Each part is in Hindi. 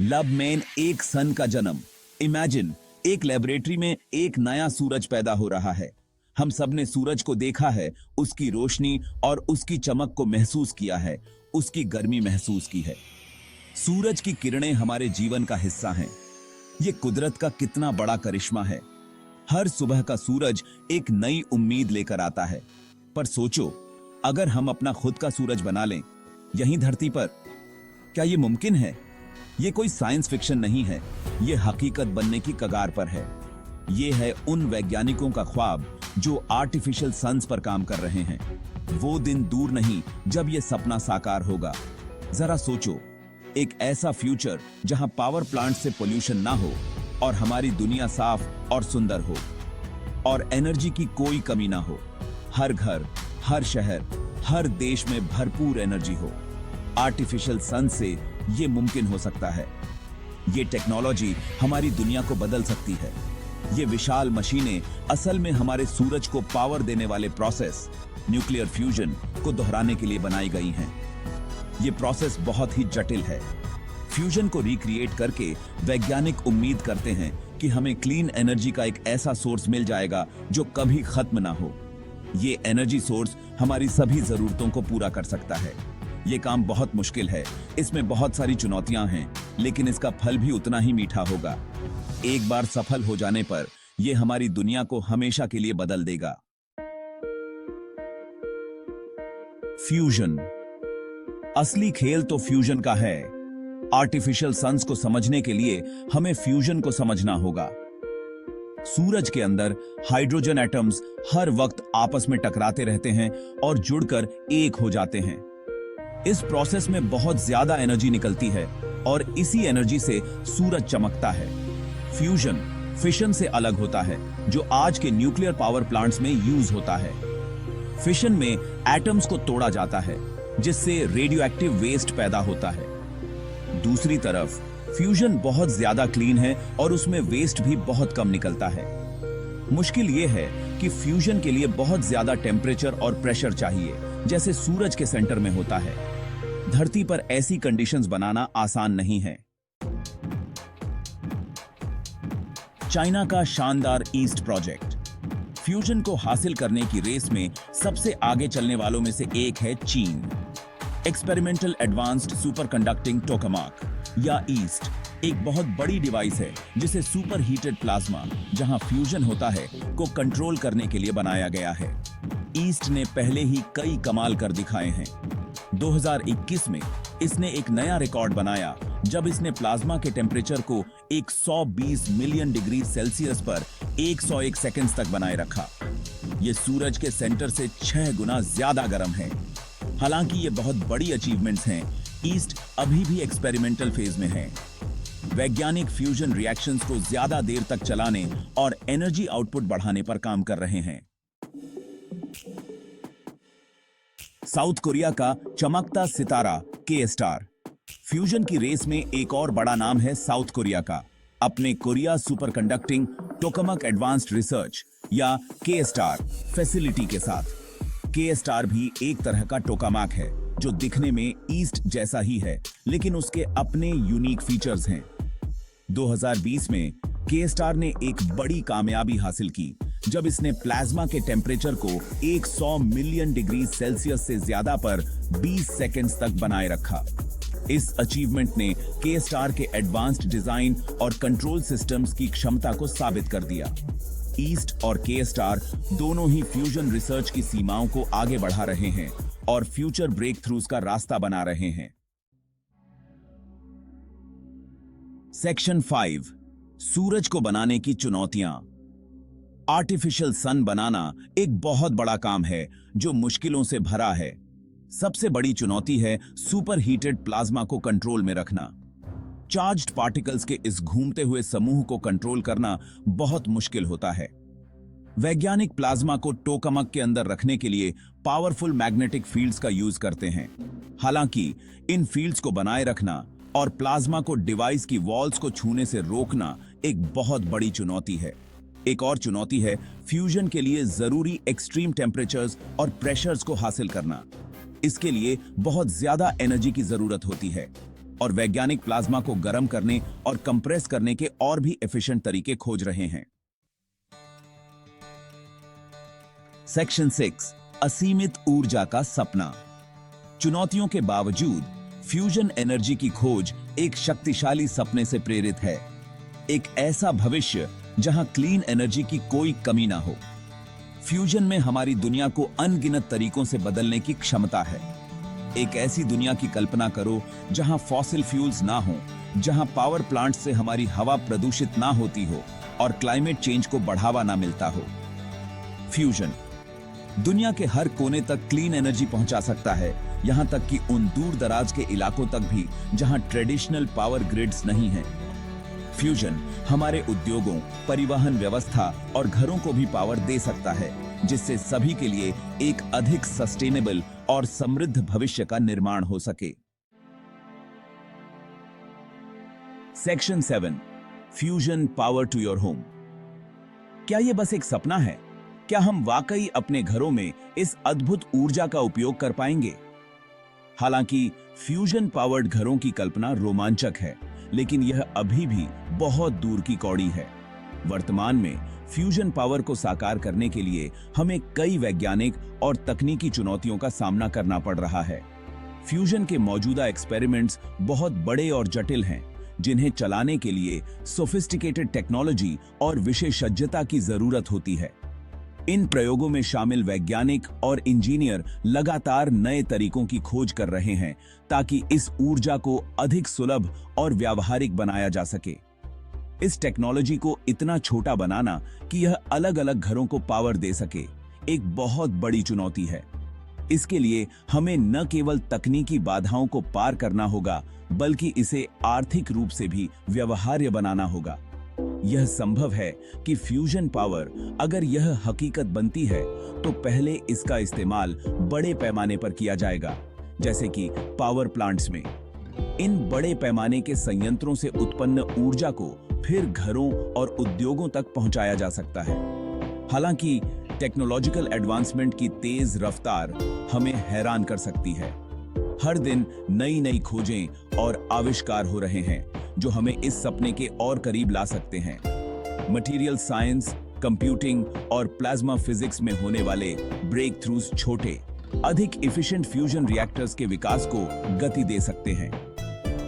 लब में एक सन का जन्म। इमेजिन, एक लेबोरेटरी में एक नया सूरज पैदा हो रहा है। हम सब ने सूरज को देखा है, उसकी रोशनी और उसकी चमक को महसूस किया है, उसकी गर्मी महसूस की है। सूरज की किरणें हमारे जीवन का हिस्सा हैं। ये कुदरत का कितना बड़ा करिश्मा है। हर सुबह का सूरज एक नई उम्मीद लेकर आता है। पर सोचो, अगर हम अपना खुद का सूरज बना लें, यहीं धरती पर, क्या ये मुमकिन है? ये कोई साइंस फिक्शन नहीं है, ये हकीकत बनने की कगार पर है। ये है उन वैज्ञानिकों का ख्वाब जो आर्टिफिशियल सन्स पर काम कर रहे हैं। वो दिन दूर नहीं जब ये सपना साकार होगा। जरा सोचो, एक ऐसा फ्यूचर जहां पावर प्लांट से पोल्यूशन ना हो और हमारी दुनिया साफ और सुंदर हो और एनर्जी की कोई कमी ना हो। हर घर, हर शहर, हर देश में भरपूर एनर्जी हो। आर्टिफिशियल सन से ये मुमकिन हो सकता है। ये टेक्नोलॉजी हमारी दुनिया को बदल सकती है। ये विशाल मशीनें असल में हमारे सूरज को पावर देने वाले प्रोसेस, न्यूक्लियर फ्यूजन को दोहराने के लिए बनाई गई हैं। ये प्रोसेस बहुत ही जटिल है। फ्यूजन को रिक्रिएट करके वैज्ञानिक उम्मीद करते हैं कि हमें क्लीन एनर्जी का एक ऐसा सोर्स मिल जाएगा जो कभी खत्म ना हो। ये एनर्जी सोर्स हमारी सभी जरूरतों को पूरा कर सकता है। ये काम बहुत मुश्किल है, इसमें बहुत सारी चुनौतियां हैं, लेकिन इसका फल भी उतना ही मीठा होगा। एक बार सफल हो जाने पर यह हमारी दुनिया को हमेशा के लिए बदल देगा। फ्यूजन। असली खेल तो फ्यूजन का है। आर्टिफिशियल सन्स को समझने के लिए हमें फ्यूजन को समझना होगा। सूरज के अंदर हाइड्रोजन एटम्स हर वक्त आपस में टकराते रहते हैं और जुड़कर एक हो जाते हैं। इस प्रोसेस में बहुत ज्यादा एनर्जी निकलती है और इसी एनर्जी से सूरज चमकता है। फ्यूजन फिशन से अलग होता है, जो आज के न्यूक्लियर पावर प्लांट्स में यूज होता है। फिशन में एटम्स को तोड़ा जाता है, जिससे रेडियो एक्टिव वेस्ट पैदा होता है। दूसरी तरफ फ्यूजन बहुत ज्यादा क्लीन है और उसमें वेस्ट भी बहुत कम निकलता है। मुश्किल यह है कि फ्यूजन के लिए बहुत ज्यादा टेम्परेचर और प्रेशर चाहिए, जैसे सूरज के सेंटर में होता है। धरती पर ऐसी कंडीशंस बनाना आसान नहीं है। चाइना का शानदार ईस्ट प्रोजेक्ट। फ्यूजन को हासिल करने की रेस में सबसे आगे चलने वालों में से एक है चीन। एक्सपेरिमेंटल एडवांस्ड सुपर कंडक्टिंग टोकामाक या ईस्ट एक बहुत बड़ी डिवाइस है जिसे सुपर हीटेड प्लाज्मा, जहां फ्यूजन होता है, को कंट्रोल करने के लिए बनाया गया है। ईस्ट ने पहले ही कई कमाल कर दिखाए हैं। 2021 में इसने एक नया रिकॉर्ड बनाया जब इसने प्लाज्मा के टेम्परेचर को 120 मिलियन डिग्री सेल्सियस पर 101 सेकंड्स तक बनाए रखा। यह सूरज के सेंटर से 6 गुना ज्यादा गर्म है। हालांकि ये बहुत बड़ी अचीवमेंट्स हैं, ईस्ट अभी भी एक्सपेरिमेंटल फेज में है। वैज्ञानिक फ्यूजन रिएक्शंस को ज्यादा देर तक चलाने और एनर्जी आउटपुट बढ़ाने पर काम कर रहे हैं। साउथ कोरिया का चमकता सितारा के स्टार। फ्यूजन की रेस में एक और बड़ा नाम है साउथ कोरिया का, अपने Korea superconducting tokamak advanced research या के स्टार फैसिलिटी के साथ। के स्टार भी एक तरह का टोकामाक है जो दिखने में ईस्ट जैसा ही है, लेकिन उसके अपने यूनिक फीचर्स हैं। 2020 में के स्टार ने एक बड़ी कामयाबी हासिल की जब इसने प्लाज्मा के टेम्परेचर को 100 मिलियन डिग्री सेल्सियस से ज्यादा पर 20 सेकंड्स तक बनाए रखा। इस अचीवमेंट ने के स्टार के एडवांस्ड डिजाइन और कंट्रोल सिस्टम्स की क्षमता को साबित कर दिया। ईस्ट और के स्टार दोनों ही फ्यूजन रिसर्च की सीमाओं को आगे बढ़ा रहे हैं और फ्यूचर ब्रेक थ्रूज का रास्ता बना रहे हैं। सेक्शन 5, सूरज को बनाने की चुनौतियां। आर्टिफिशियल सन बनाना एक बहुत बड़ा काम है जो मुश्किलों से भरा है। सबसे बड़ी चुनौती है सुपर हीटेड प्लाज्मा को कंट्रोल में रखना। चार्ज्ड पार्टिकल्स के इस घूमते हुए समूह को कंट्रोल करना बहुत मुश्किल होता है। वैज्ञानिक प्लाज्मा को टोकामाक के अंदर रखने के लिए पावरफुल मैग्नेटिक फील्ड्स का यूज करते हैं। हालांकि इन फील्ड्स को बनाए रखना और प्लाज्मा को डिवाइस की वॉल्स को छूने से रोकना एक बहुत बड़ी चुनौती है। एक और चुनौती है फ्यूजन के लिए जरूरी एक्सट्रीम टेम्परेचर्स और प्रेशर्स को हासिल करना। इसके लिए बहुत ज्यादा एनर्जी की जरूरत होती है। और वैज्ञानिक प्लाज्मा को गर्म करने और कंप्रेस करने के और भी एफिशिएंट तरीके खोज रहे हैं। सेक्शन 6, असीमित ऊर्जा का सपना। चुनौतियों के बावजूद फ्यूजन एनर्जी की खोज एक शक्तिशाली सपने से प्रेरित है। एक ऐसा भविष्य जहां क्लीन एनर्जी की कोई कमी ना हो। फ्यूजन में हमारी दुनिया को अनगिनत तरीकों से बदलने की क्षमता है। एक ऐसी दुनिया की कल्पना करो जहां फॉसिल फ्यूल्स ना हो, जहां पावर प्लांट से हमारी हवा प्रदूषित ना होती हो और क्लाइमेट चेंज को बढ़ावा ना मिलता हो। फ्यूजन दुनिया के हर कोने तक क्लीन एनर्जी पहुंचा सकता है, यहां तक कि उन दूर दराज के इलाकों तक भी जहां ट्रेडिशनल पावर ग्रिड्स नहीं हैं। फ्यूजन हमारे उद्योगों, परिवहन व्यवस्था और घरों को भी पावर दे सकता है, जिससे सभी के लिए एक अधिक सस्टेनेबल और समृद्ध भविष्य का निर्माण हो सके। Section 7, fusion power to your home. क्या यह बस एक सपना है? क्या हम वाकई अपने घरों में इस अद्भुत ऊर्जा का उपयोग कर पाएंगे? हालांकि फ्यूजन पावर्ड घरों की कल्पना रोमांचक है, लेकिन यह अभी भी बहुत दूर की कौड़ी है। वर्तमान में फ्यूजन पावर को साकार करने के लिए हमें कई वैज्ञानिक और तकनीकी चुनौतियों का सामना करना पड़ रहा है। फ्यूजन के मौजूदा एक्सपेरिमेंट्स बहुत बड़े और जटिल हैं, जिन्हें चलाने के लिए सोफिस्टिकेटेड टेक्नोलॉजी और विशेषज्ञता की जरूरत होती है। इन प्रयोगों में शामिल वैज्ञानिक और इंजीनियर लगातार नए तरीकों की खोज कर रहे हैं ताकि इस ऊर्जा को अधिक सुलभ और व्यावहारिक बनाया जा सके। इस टेक्नोलॉजी को इतना छोटा बनाना कि यह अलग-अलग घरों को पावर दे सके, एक बहुत बड़ी चुनौती है। इसके लिए हमें न केवल तकनीकी बाधाओं को पार करना होगा, बल्कि इसे आर्थिक रूप से भी व्यवहार्य बनाना होगा। यह संभव है कि फ्यूजन पावर अगर यह हकीकत बनती है, तो पहले इसका इस्तेमाल बड़े पैमाने पर किया जाएगा, जैसे कि पावर प्लांट्स में। इन बड़े पैमाने के संयंत्रों से उत्पन्न ऊर्जा को फिर घरों और उद्योगों तक पहुंचाया जा सकता है। हालांकि टेक्नोलॉजिकल एडवांसमेंट की तेज रफ्तार हमें हैरान कर सकती है। हर दिन नई नई खोजें और आविष्कार हो रहे हैं जो हमें इस सपने के और करीब ला सकते हैं। मटेरियल साइंस, कंप्यूटिंग और प्लाज्मा फिजिक्स में होने वाले ब्रेक थ्रूज छोटे, अधिक एफिशिएंट फ्यूजन रिएक्टर्स के विकास को गति दे सकते हैं।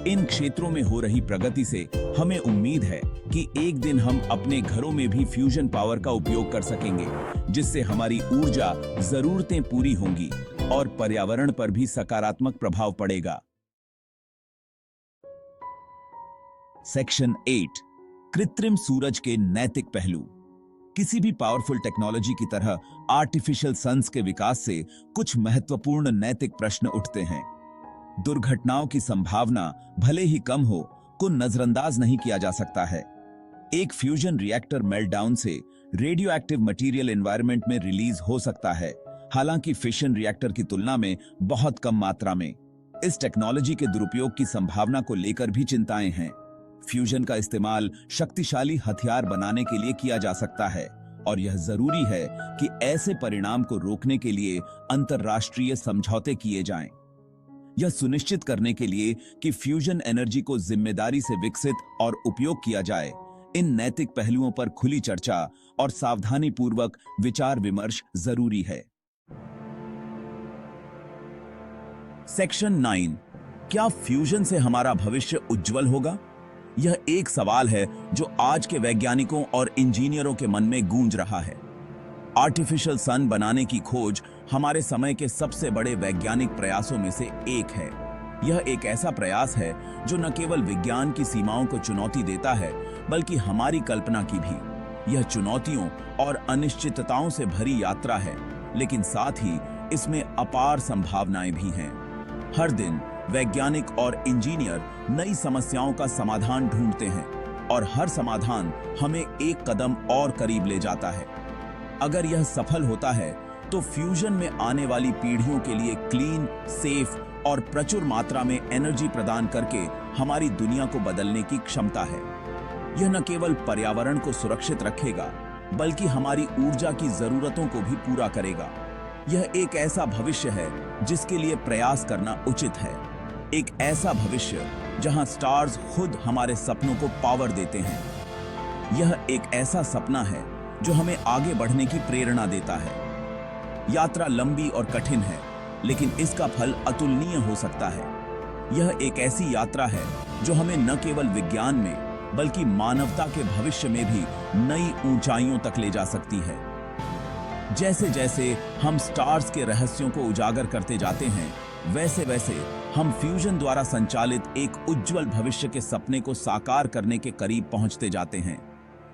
इन क्षेत्रों में हो रही प्रगति से हमें उम्मीद है कि एक दिन हम अपने घरों में भी फ्यूजन पावर का उपयोग कर सकेंगे, जिससे हमारी ऊर्जा जरूरतें पूरी होंगी और पर्यावरण पर भी सकारात्मक प्रभाव पड़ेगा। सेक्शन 8, कृत्रिम सूरज के नैतिक पहलू। किसी भी पावरफुल टेक्नोलॉजी की तरह आर्टिफिशियल सन्स के विकास से कुछ महत्वपूर्ण नैतिक प्रश्न उठते हैं। दुर्घटनाओं की संभावना भले ही कम हो, को नजरअंदाज नहीं किया जा सकता है। एक फ्यूजन रिएक्टर मेल्टडाउन से रेडियो एक्टिव मटेरियल एनवायरनमेंट में रिलीज हो सकता है, हालांकि फिशन रिएक्टर की तुलना में बहुत कम मात्रा में। इस टेक्नोलॉजी के दुरुपयोग की संभावना को लेकर भी चिंताएं हैं। फ्यूजन का इस्तेमाल शक्तिशाली हथियार बनाने के लिए किया जा सकता है, और यह जरूरी है कि ऐसे परिणाम को रोकने के लिए अंतर्राष्ट्रीय समझौते किए जाएं। यह सुनिश्चित करने के लिए कि फ्यूजन एनर्जी को जिम्मेदारी से विकसित और उपयोग किया जाए, इन नैतिक पहलुओं पर खुली चर्चा और सावधानी पूर्वक विचार विमर्श जरूरी है। सेक्शन 9, क्या फ्यूजन से हमारा भविष्य उज्जवल होगा? यह एक सवाल है जो आज के वैज्ञानिकों और इंजीनियरों के मन में गूंज रहा है। आर्टिफिशियल सन बनाने की खोज हमारे समय के सबसे बड़े वैज्ञानिक प्रयासों में से एक है। यह एक ऐसा प्रयास है जो न केवल विज्ञान की सीमाओं को चुनौती देता है, बल्कि हमारी कल्पना की भी। यह चुनौतियों और अनिश्चितताओं से भरी यात्रा है, लेकिन साथ ही इसमें अपार संभावनाएं भी हैं। हर दिन वैज्ञानिक और इंजीनियर नई समस्याओं का समाधान ढूंढते हैं, और हर समाधान हमें एक कदम और करीब ले जाता है। अगर यह सफल होता है, तो फ्यूजन में आने वाली पीढ़ियों के लिए क्लीन, सेफ और प्रचुर मात्रा में एनर्जी प्रदान करके हमारी दुनिया को बदलने की क्षमता है। यह न केवल पर्यावरण को सुरक्षित रखेगा, बल्कि हमारी ऊर्जा की जरूरतों को भी पूरा करेगा। यह एक ऐसा भविष्य है जिसके लिए प्रयास करना उचित है। एक ऐसा भविष्य जहां स्टार्स खुद हमारे सपनों को पावर देते हैं। यह एक ऐसा सपना है जो हमें आगे बढ़ने की प्रेरणा देता है। यात्रा लंबी और कठिन है, लेकिन इसका फल अतुलनीय हो सकता है। यह एक ऐसी यात्रा है जो हमें न केवल विज्ञान में बल्कि मानवता के भविष्य में भी नई ऊंचाइयों तक ले जा सकती है। जैसे जैसे हम स्टार्स के रहस्यों को उजागर करते जाते हैं, वैसे वैसे हम फ्यूजन द्वारा संचालित एक उज्जवल भविष्य के सपने को साकार करने के करीब पहुंचते जाते हैं।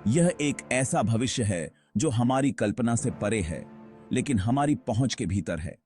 यह एक ऐसा भविष्य है जो हमारी कल्पना से परे है, लेकिन हमारी पहुंच के भीतर है।